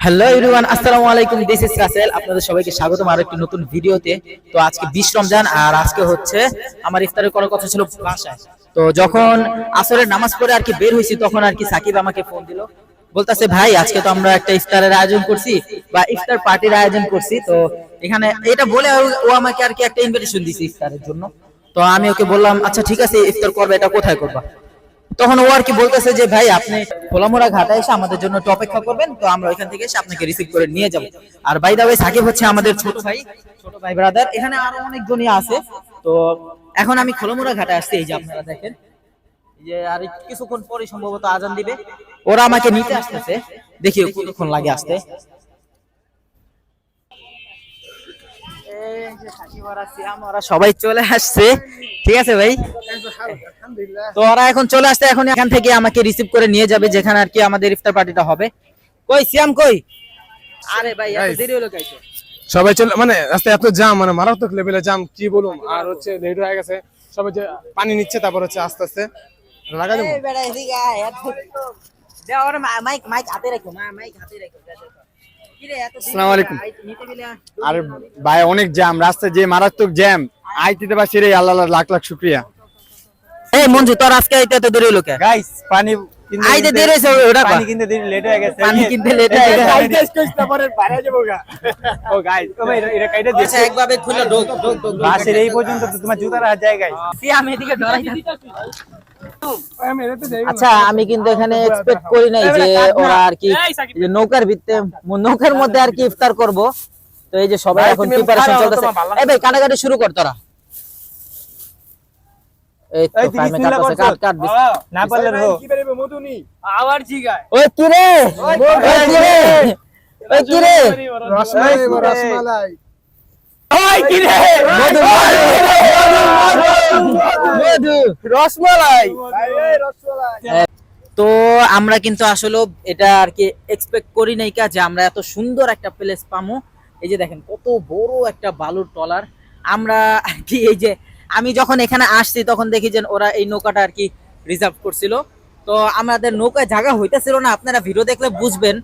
Hello everyone, আসসালামু আলাইকুম। This is Rasel. আপনাদের সবাইকে স্বাগতম আরো একটি নতুন ভিডিওতে। তো আজকে 20 রমজান আর আজকে হচ্ছে আমার ইফতারের করার কথা ছিল বাসায়। তো যখন আসরের নামাজ পড়ে আর কি বের হইছি তখন আর কি সাকিব আমাকে ফোন দিল, বলতাছে ভাই আজকে তো আমরা একটা ইফতারের আয়োজন করছি বা ইফতার পার্টির আয়োজন করছি। তো এখানে এটা বলে ও আমাকে আর কি একটা ইনভিটেশন দিছে ইফতারের জন্য। তো আমি ওকে বললাম আচ্ছা ঠিক আছে, ইফতার করবে, এটা কোথায় করবা? তখন ও আর কি বলতেছে যে ভাই আপনি খোলামোড়া ঘাটে এসে আমাদের জন্য একটু অপেক্ষা করবেন, তো আমরা ওইখান থেকে এসে আপনাকে রিসিভ করে নিয়ে যাব। আর বাই দা ওয়ে সাকিব হচ্ছে আমাদের ছোট ভাই ব্রাদার। এখানে আরো অনেকজনই আছে। তো এখন আমি খোলামোড়া ঘাটে আসছি, এই যে আপনারা দেখেন, যে আর কিছুক্ষণ পরে সম্ভবত আজান দিবে, ওরা আমাকে নিতে আসতেছে। দেখি কতক্ষণ লাগে আসতে। সবাই চলে আসছে, ঠিক আছে ভাই। তো ওরা এখন চলে আসছে, এখন এখান থেকে আমাকে রিসিভ করে নিয়ে যাবে যেখানে আর কি আমাদের ইফতার পার্টিটা হবে। কই সিয়াম কই? আরে ভাই এত দেরি হলো কাইছে? সবাই চলে মানে রাস্তায় এত জ্যাম, মানে মারাত্মক লেভেলে জ্যাম, কি বলুম। আর হচ্ছে লেট হয়ে গেছে, সবাই যে পানি নিচ্ছে, তারপর হচ্ছে আস্তে আস্তে লাগা দেবো। এই বেটা এদিকে আয়, এত দাও ওর মাইক হাতে রাখো, মাইক হাতে রাখো। কি রে এত আসসালামু আলাইকুম। নিতে গেলে আরে ভাই অনেক জ্যাম, রাস্তায় যে মারাত্মক জ্যাম, আইতে পারছি রে, আল্লাহ লাখ লাখ শুকরিয়া। এই মঞ্জু তোর আজকে আইতে এত দেরি হলো কে? গাইস পানি আইতে দেরি হইছে, ওটা পানি কিনতে দেরি লেট হয়ে গেছে, পানি কিনতে লেট হয়ে গেছে। তারপরে বাইরে যাবো গা। ও গাইস ও ভাই এটা কাইটা দিছে আচ্ছা একভাবে খুলে ঢোক। বাসের এই পর্যন্ত তো তোমার জুতা রাখা যায় গাইস। সিয়াম এদিকে ডরাই না। আচ্ছা আমি কিন্তু এখানে এক্সপেক্ট করি নাই যে ওরা আর কি যে নৌকার মধ্যে আর কি ইফতার করব। তো এই যে সবাই এখন প্রিপারেশন চলতেছে। এই ভাই কাটাকাটি শুরু কর তোরা। এই তো টাইমে কাটতেছে, কাট না পারলে রো কি বেরবে মধুনি আবার জিগায়। ওই কি রে রসমালাই ওই কি রে মধু রসমালাই। তো আমরা কিন্তু আসলে এটা আর কি এক্সপেক্ট করি নাই যে আমরা এত সুন্দর একটা প্লেস পামু। এই যে দেখেন কত বড় একটা বালুর টলার। আমরা আর কি এই যে আমি যখন এখানে আসছি তখন দেখি যে ওরা এই নৌকাটা আর কি রিজার্ভ করছিল। তো আমাদের নৌকায় জায়গা হইতেছিল না, আপনারা ভিডিও দেখলে বুঝবেন।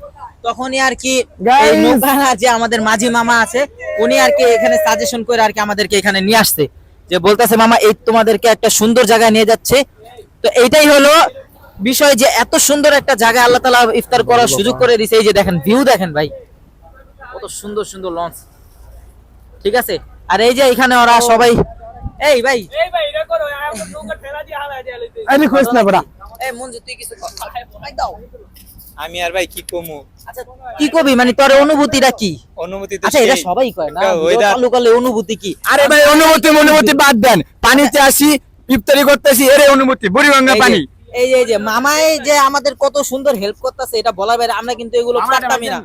তখনই আর কি এই নৌকা যে আমাদের মাঝি মামা আছে উনি আর কি এখানে সাজেশন করে আর কি আমাদেরকে এখানে নিয়ে আসছে, যে বলতেছে মামা এই তোমাদেরকে একটা সুন্দর জায়গায় নিয়ে যাচ্ছে। তো এইটাই হলো বিষয়, যে এত সুন্দর একটা জায়গায় আল্লাহ তাআলা ইফতার করার সুযোগ করে দিয়েছে। এই যে দেখেন ভিউ দেখেন ভাই, কত সুন্দর সুন্দর লঞ্চ, ঠিক আছে। আর এই যে এখানে ওরা সবাই, এই ভাই এটা করো এখন নৌকা ঠেলা দিয়ে হালা দিয়ে লইতে। আরে কইস না বড়া। এই মঞ্জু তুই কিছু কর, মাইক দাও। আমি আর ভাই কি কমু, আচ্ছা কি কবি, মানে তোর অনুভূতিটা কি? অনুমতি তো আচ্ছা এটা সবাই কয় না, ওয়েদার চালু করলে অনুভূতি কি? আরে ভাই অনুমতি বাদ দেন, পানিতে আসি ইফতারি করতেছি, এর অনুমতি বুড়িগঙ্গা পানি। এই যে মামাই যে আমাদের কত সুন্দর হেল্প করতেছে এটা বলার বাইরে, আমরা কিন্তু এগুলো পারতামই না।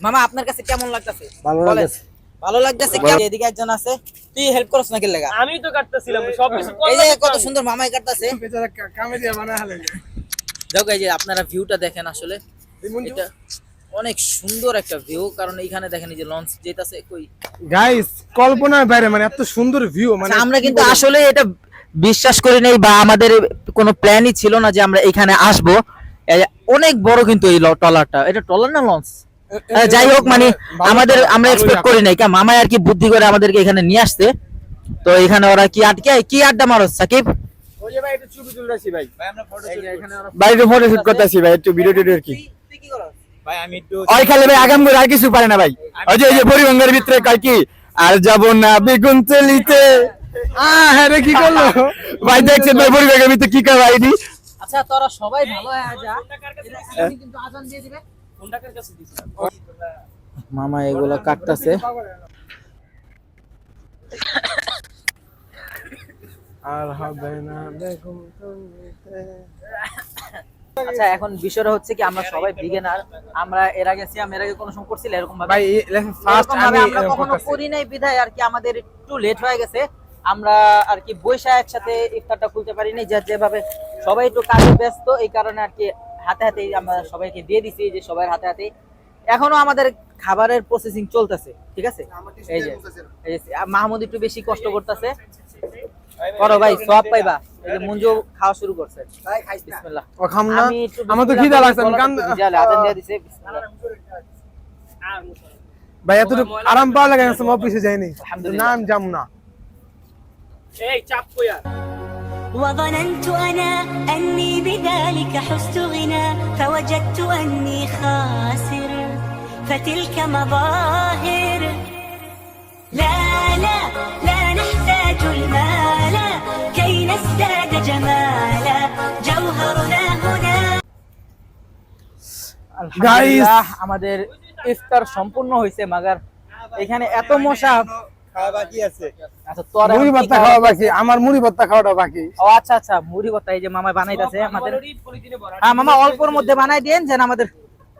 মামা আপনার কাছে কেমন লাগতেছে? ভালো লাগতেছে। এদিকে একজন আছে, তুই হেল্প করছ না কি লাগা? আমি তো কাটতেছিলাম সব কিছু। এই যে কত সুন্দর মামাই কাটতেছে। বেচারা কামে দিয়ে বানায় হালে। দেখো এই যে আপনারা ভিউটা দেখেন, আসলে এটা অনেক সুন্দর একটা ভিউ। কারণ এইখানে দেখেন এই যে লঞ্চ যেটাছে কই গাইস কল্পনার বাইরে, মানে এত সুন্দর ভিউ, মানে আমরা কিন্তু আসলে এটা বিশ্বাস করি নাই বা আমাদের কোনো প্ল্যানই ছিল না যে আমরা এখানে আসব। অনেক বড় কিন্তু এই ট্রলারটা, এটা ট্রলার না লঞ্চ, যাই হোক মানে আমরা এক্সপেক্ট করি নাই। মামাই আর কি বুদ্ধি করে আমাদেরকে এখানে নিয়ে আসতে। তো এখানে ওরা কি আড্ডা মারো সাকিব? ওই যে ভাই একটু ছবি তুলতেছি ভাই আমরা ফটো এখানে ভাই একটু ফটো শুট করতেছি ভাই, একটু ভিডিও টিডিও কি তুই কি করছ ভাই। আমি একটু ওই খালি ভাই আগাম করে আর কিছু পারে না ভাই। ওই যে বুড়িগঙ্গার ভিতরে কয় কি আর যাব না বেগুন চলিতে। হ্যাঁ রে কি করলো ভাই, দেখছেন ভাই বুড়িগঙ্গার ভিতরে কি করে ভাই। আচ্ছা তোরা সবাই ভালো হয়ে যা, আমি কিন্তু আজান দিয়ে দিবে। কোনটা কার কাছে দিছি? মামা এগুলো কাটতাছে। আর হবে না বেগুন চলিতে। আচ্ছা এখন বিষয়টা হচ্ছে কি, আমরা সবাই বিগিনার। আমরা এর আগে কোনো সময় করছিল এরকম ভাবে? ভাই ফার্স্ট আমি আমরা কখনো করি নাই, বিধায় আর কি আমাদের একটু লেট হয়ে গেছে। আমরা আর কি বৈশা একসাথে ইফতারটা খুলতে পারিনি, যেভাবে সবাই একটু কাজে ব্যস্ত, এই কারণে আর কি হাতে হাতেই আমরা সবাইকে দিয়ে দিছি, যে সবার হাতে হাতে এখনো আমাদের খাবারের প্রসেসিং চলতেছে, ঠিক আছে। এই যে মাহমুদ একটু বেশি কষ্ট করতেছে, করো ভাই সব পাইবা। এই যে মঞ্জু খাওয়া শুরু করছে বিসমিল্লাহ ও খাম না আমি একটু আমার তো বিসমিল্লাহ খিদা বলে লাগছে আমি গলা কান একটু ভিজালে, আজান দিয়ে দিছে বিসমিল্লাহ। ভাই এত আরাম পাওয়া লাগে না অফিসে যাইনি আলহামদুলিল্লাহ। না আমি যাম না وظننت أنا أني بذلك حزت غنى فوجدت أني خاسر فتلك مظاهر لا لا لا نحتاج المال كي نزداد جمالا جوهرنا هنا আলহামদুলিল্লাহ আমাদের ইফতার সম্পূর্ণ হয়েছে মাগার এখানে এত মশা। খাওয়া বাকি আছে আচ্ছা তোর মুড়ি ভর্তা খাওয়া বাকি আমার মুড়ি ভর্তা খাওয়াটা বাকি ও আচ্ছা আচ্ছা মুড়ি ভর্তা এই যে মামা বানাইতাছে আমাদের। হ্যাঁ মামা অল্পর মধ্যে বানাই দেন যেন আমাদের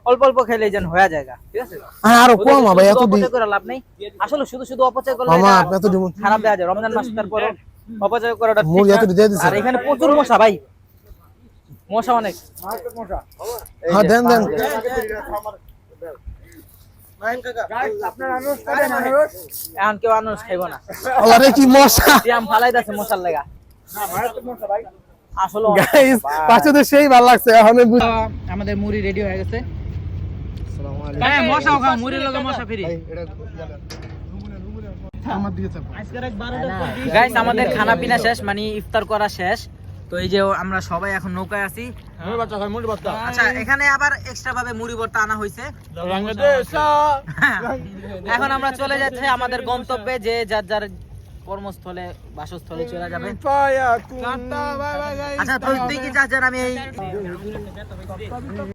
অল্প অল্প খেলে যেন হয়ে যায় ঠিক আছে। আরো কম ভাই এত অপচয় করে লাভ নেই আসলে, শুধু শুধু অপচয় করলে মামা এটা আপনি এত দিমু খারাপ দেওয়া যায়। রমজান মাস তারপর অপচয় করাটা ঠিক মুড়ি না। এত দিয়ে দিছে আর এখানে প্রচুর মশা ভাই, মশা অনেক। এই হ্যাঁ যে, দেন দেন এখন কেউ আনারস খাইবো না, আরে কি মশা সিয়াম ফালাইতাছে মশার লাগা আসলে অনেক। গাইস পাঁচে তো সেই ভালো লাগছে এখন আমাদের মুড়ি রেডি হয়ে গেছে। হ্যাঁ মশাও খাও, মুড়ির লগে মশা ফ্রি। গাইস আমাদের খানা পিনা শেষ, মানে ইফতার করা শেষ। তো এই যে আমরা সবাই এখন নৌকায় আছি। আচ্ছা এখানে আবার এক্সট্রা ভাবে মুড়ি ভর্তা আনা হয়েছে। এখন আমরা চলে যাচ্ছি আমাদের গন্তব্যে, যে যার যার কর্মস্থলে বাসস্থলে চলে যাবে। আচ্ছা তুই কি যাস, আমি এই